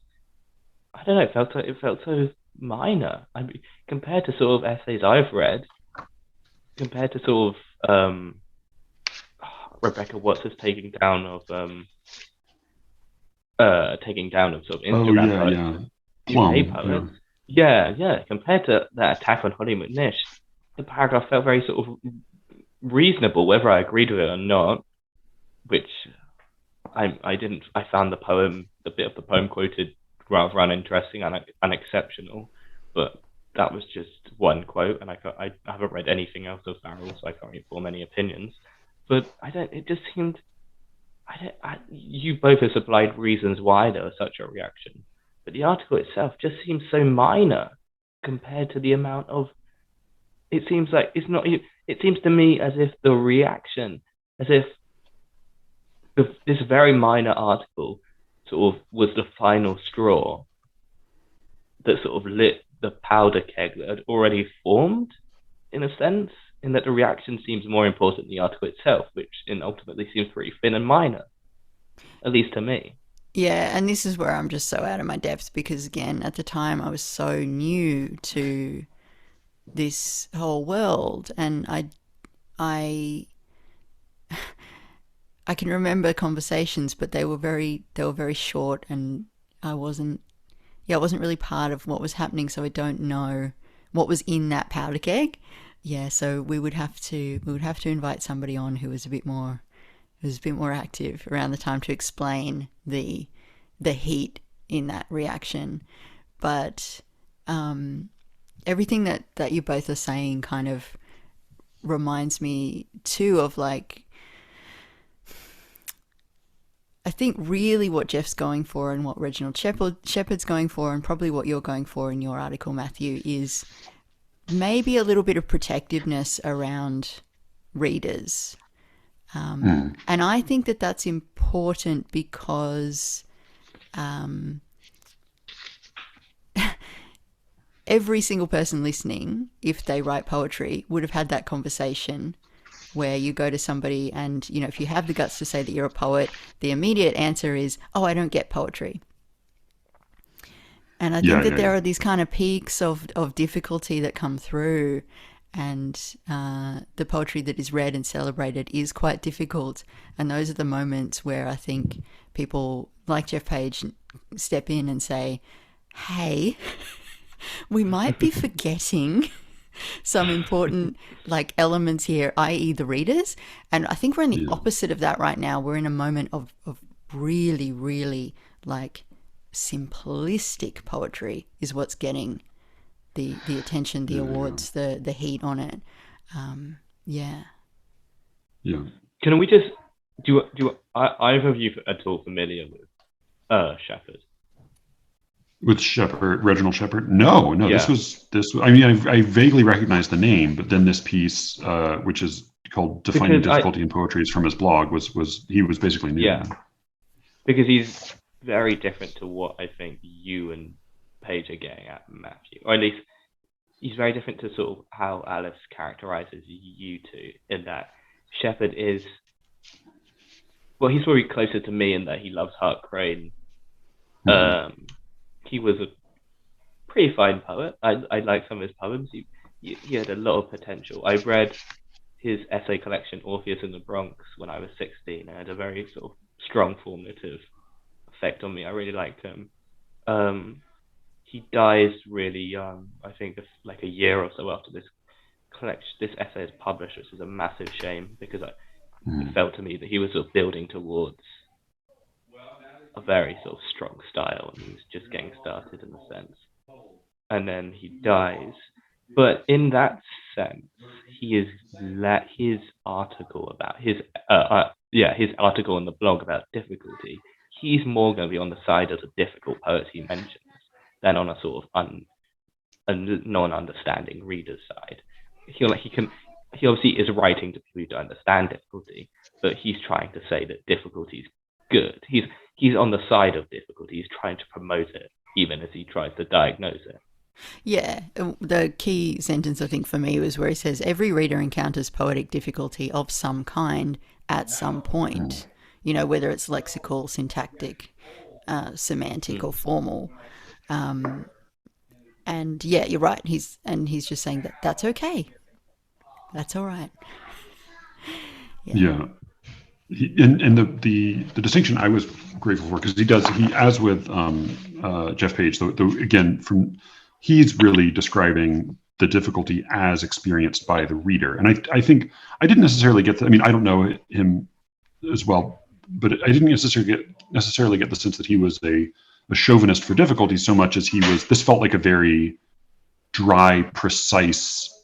I don't know, it felt so minor. I mean, compared to sort of essays I've read, compared to sort of Rebecca Watts' taking down of sort of Instagram UK poets. Yeah. Compared to that attack on Holly McNish, the paragraph felt very sort of reasonable, whether I agreed with it or not. Which I didn't. I found the bit of the poem quoted rather uninteresting and unexceptional. But that was just one quote, and I haven't read anything else of Farrell, so I can't really form any opinions. But it just seemed. You both have supplied reasons why there was such a reaction. But the article itself just seems so minor compared to the amount of. It seems like it's not. It seems to me as if the reaction, as if this very minor article, sort of was the final straw that sort of lit the powder keg that had already formed, in a sense, in that the reaction seems more important than the article itself, which ultimately seems pretty thin and minor, at least to me. Yeah, and this is where I'm just so out of my depth because, again, at the time I was so new to this whole world, and I can remember conversations, but they were very short, and I wasn't really part of what was happening, so I don't know what was in that powder keg. Yeah, so we would have to invite somebody on who was a bit more active around the time to explain the heat in that reaction. But everything that you both are saying kind of reminds me too of, like, I think really what Jeff's going for and what Reginald Shepard's going for, and probably what you're going for in your article, Matthew, is maybe a little bit of protectiveness around readers. And I think that that's important because every single person listening, if they write poetry, would have had that conversation where you go to somebody and, you know, if you have the guts to say that you're a poet, the immediate answer is, oh, I don't get poetry. And I think that there are these kind of peaks of difficulty that come through, and the poetry that is read and celebrated is quite difficult. And those are the moments where I think people like Jeff Page step in and say, hey, we might be forgetting some important elements here, i.e. the readers. And I think we're in the opposite of that right now. We're in a moment of really, really simplistic poetry is what's getting the attention, the awards, the heat on it. Yeah. Can we just do either of you at all familiar with Shepard? With Shepard, Reginald Shepard? No. Yeah. This was. I mean, I vaguely recognize the name, but then this piece, which is called "Defining Difficulty in Poetry," is from his blog. He was basically new. Yeah, because he's very different to what I think you and Paige are getting at, Matthew, or at least he's very different to sort of how Alice characterizes you two. In that Shepard is well, he's probably closer to me in that he loves Hart Crane. He was a pretty fine poet. I like some of his poems. He had a lot of potential. I read his essay collection Orpheus in the Bronx when I was 16. It had a very sort of strong formative effect on me. I really liked him. He dies really young. I think like a year or so after this essay is published, which is a massive shame because it felt to me that he was sort of building towards a very sort of strong style, and he was just getting started in a sense. And then he dies. But in that sense, his article about his article in the blog about difficulty, he's more going to be on the side of the difficult poets he mentions than on a sort of a non-understanding reader's side. He obviously is writing to people who don't understand difficulty, but he's trying to say that difficulty is good. He's on the side of difficulty. He's trying to promote it, even as he tries to diagnose it. Yeah, the key sentence I think for me was where he says, every reader encounters poetic difficulty of some kind at some point, you know, whether it's lexical, syntactic, semantic or formal. And yeah, you're right. He's just saying that that's okay. That's all right. Yeah. And the distinction I was grateful for, because he as with Jeff Page, again, he's really describing the difficulty as experienced by the reader. And I think I didn't necessarily get I don't know him as well, but I didn't necessarily get the sense that he was a chauvinist for difficulty so much as this felt like a very dry, precise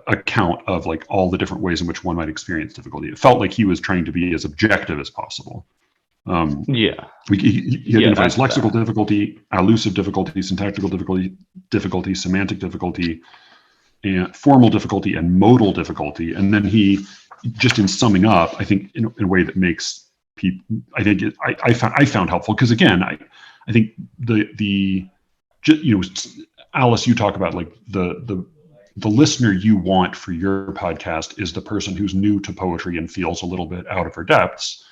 account of like all the different ways in which one might experience difficulty. It felt like he was trying to be as objective as possible. He identifies lexical difficulty, allusive difficulty, syntactical difficulty, semantic difficulty, and formal difficulty, and modal difficulty. And then he, just in summing up, I think in a way that makes people, I found helpful, because again, I think Alice, you talk about like the listener you want for your podcast is the person who's new to poetry and feels a little bit out of her depths.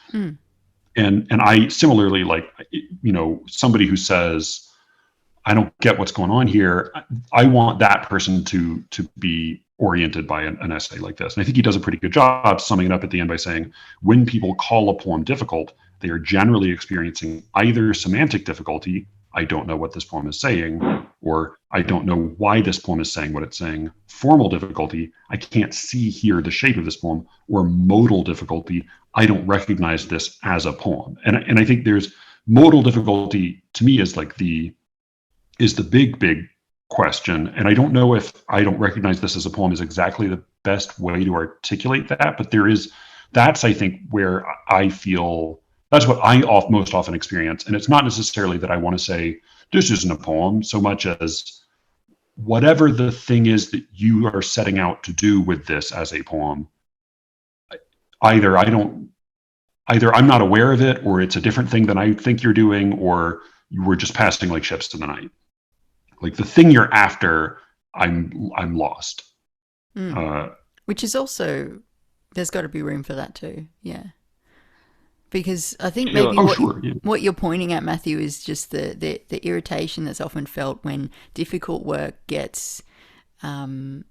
And I similarly, like, somebody who says, I don't get what's going on here, I want that person to be oriented by an essay like this. And I think he does a pretty good job summing it up at the end by saying, when people call a poem difficult, they are generally experiencing either semantic difficulty, I don't know what this poem is saying, or I don't know why this poem is saying what it's saying, formal difficulty, I can't see here the shape of this poem, or modal difficulty, I don't recognize this as a poem. And I think there's modal difficulty, to me, is the big question. And I don't know if I don't recognize this as a poem is exactly the best way to articulate that, but that's I think where I feel, that's what I most often experience. And it's not necessarily that I want to say, this isn't a poem, so much as whatever the thing is that you are setting out to do with this as a poem, either I'm not aware of it, or it's a different thing than I think you're doing, or you were just passing like ships in the night. Like the thing you're after, I'm lost. Which is also, there's got to be room for that too. Yeah. Because I think maybe what you're pointing at, Matthew, is just the irritation that's often felt when difficult work gets a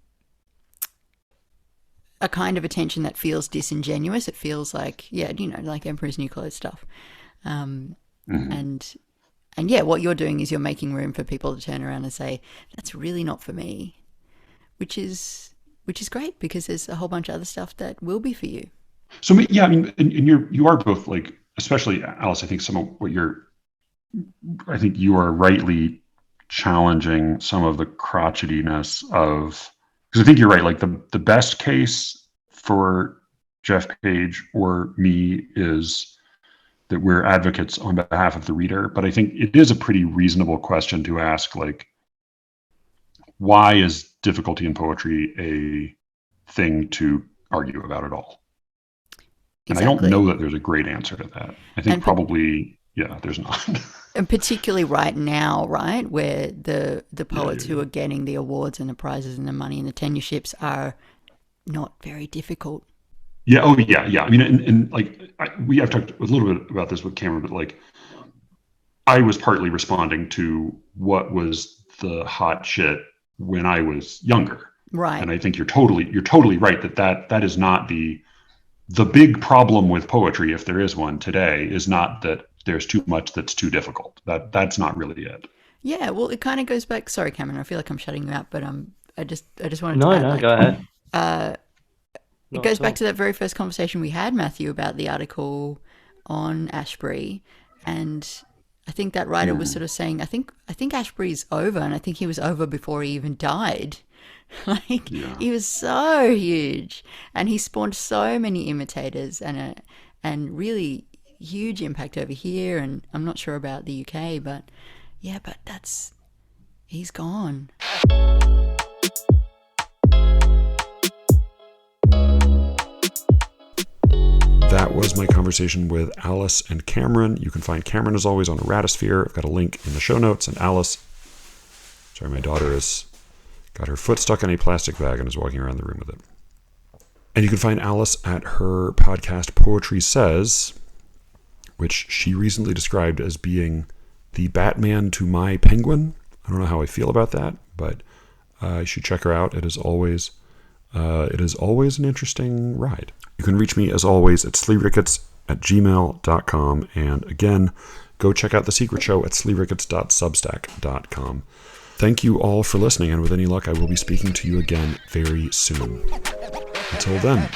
kind of attention that feels disingenuous. It feels like, like Emperor's New Clothes stuff. And what you're doing is you're making room for people to turn around and say, that's really not for me, which is great, because there's a whole bunch of other stuff that will be for you. So yeah, I mean, and you are both, like, especially Alice, I think some of what I think you are rightly challenging some of the crotchetiness of, because I think you're right, like the best case for Jeff Page or me is that we're advocates on behalf of the reader, but I think it is a pretty reasonable question to ask, like, why is difficulty in poetry a thing to argue about at all? And exactly. I don't know that there's a great answer to that. I think there's not. And particularly right now, right, where the poets who are getting the awards and the prizes and the money and the tenureships are not very difficult. Yeah. Oh, yeah. Yeah. I mean, and like I've talked a little bit about this with Cameron, but like I was partly responding to what was the hot shit when I was younger, Right. and I think you're totally right that is not the big problem with poetry, if there is one today, is not that there's too much that's too difficult. That's not really it. Yeah, well, it kind of goes back. Sorry, Cameron, I feel like I'm shutting you out, but I just wanted to No, add, no, like, go ahead. it Not goes at back all. to that very first conversation we had, Matthew, about the article on Ashbury, and I think that writer was sort of saying, I think Ashbury's over, and I think he was over before he even died. Like, Yeah. he was so huge, and he spawned so many imitators, and really huge impact over here. And I'm not sure about the UK, but yeah, but he's gone. That was my conversation with Alice and Cameron. You can find Cameron, as always, on Erratosphere. I've got a link in the show notes. And Alice, sorry, my daughter has got her foot stuck in a plastic bag and is walking around the room with it. And you can find Alice at her podcast, Poetry Says, which she recently described as being the Batman to my Penguin. I don't know how I feel about that, but you should check her out. It is always an interesting ride. You can reach me, as always, at sleerickets@gmail.com. And again, go check out The Secret Show at sleerickets.substack.com. Thank you all for listening, and with any luck, I will be speaking to you again very soon. Until then.